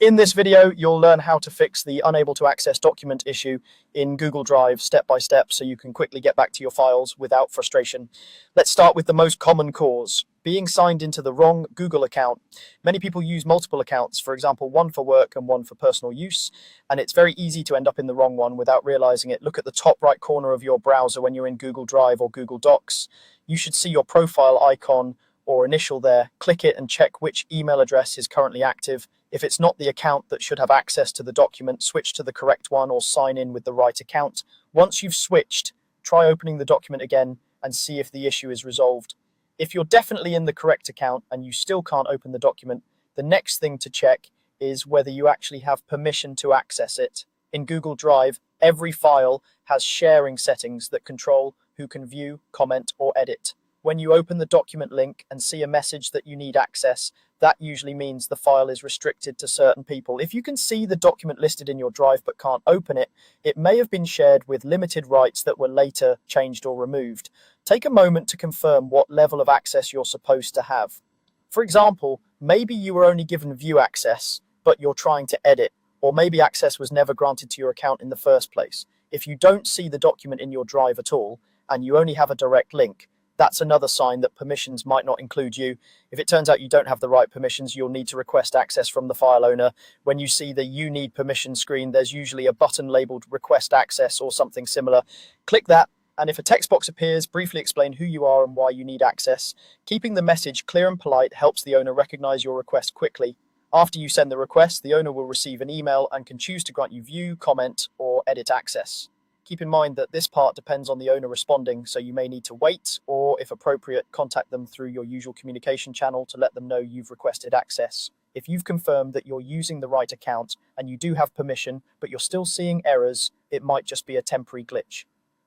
In this video, you'll learn how to fix the unable to access document issue in Google Drive step by step so you can quickly get back to your files without frustration. Let's start with the most common cause, being signed into the wrong Google account. Many people use multiple accounts, for example, one for work and one for personal use, and it's very easy to end up in the wrong one without realizing it. Look at the top right corner of your browser when you're in Google Drive or Google Docs. You should see your profile icon or initial there. Click it and check which email address is currently active. If it's not the account that should have access to the document, switch to the correct one or sign in with the right account. Once you've switched, try opening the document again and see if the issue is resolved. If you're definitely in the correct account and you still can't open the document, the next thing to check is whether you actually have permission to access it. In Google Drive, every file has sharing settings that control who can view, comment, or edit. When you open the document link and see a message that you need access, that usually means the file is restricted to certain people. If you can see the document listed in your drive but can't open it, it may have been shared with limited rights that were later changed or removed. Take a moment to confirm what level of access you're supposed to have. For example, maybe you were only given view access, but you're trying to edit, or maybe access was never granted to your account in the first place. If you don't see the document in your drive at all, and you only have a direct link, that's another sign that permissions might not include you. If it turns out you don't have the right permissions, you'll need to request access from the file owner. When you see the "You Need Permission" screen, there's usually a button labeled "Request Access" or something similar. Click that, and if a text box appears, briefly explain who you are and why you need access. Keeping the message clear and polite helps the owner recognize your request quickly. After you send the request, the owner will receive an email and can choose to grant you view, comment, or edit access. Keep in mind that this part depends on the owner responding, so you may need to wait, or if appropriate, contact them through your usual communication channel to let them know you've requested access. If you've confirmed that you're using the right account and you do have permission, but you're still seeing errors, it might just be a temporary glitch.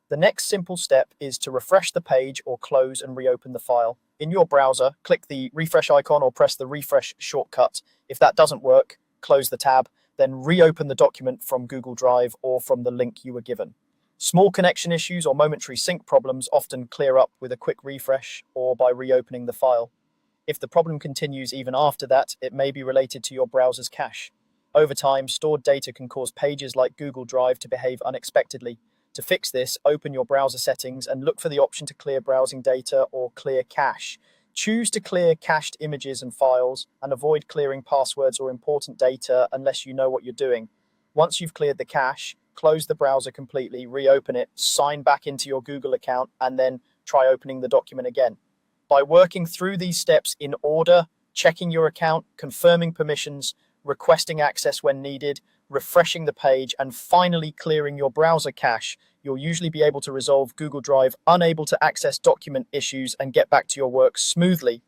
The next simple step is to refresh the page or close and reopen the file. In your browser, click the refresh icon or press the refresh shortcut. If that doesn't work, close the tab, then reopen the document from Google Drive or from the link you were given. Small connection issues or momentary sync problems often clear up with a quick refresh or by reopening the file. If the problem continues even after that, it may be related to your browser's cache. Over time, stored data can cause pages like Google Drive to behave unexpectedly. To fix this, open your browser settings and look for the option to clear browsing data or clear cache. Choose to clear cached images and files and avoid clearing passwords or important data unless you know what you're doing. Once you've cleared the cache, close the browser completely, reopen it, sign back into your Google account, and then try opening the document again. By working through these steps in order, checking your account, confirming permissions, requesting access when needed, refreshing the page, and finally clearing your browser cache, you'll usually be able to resolve Google Drive unable to access document issues and get back to your work smoothly.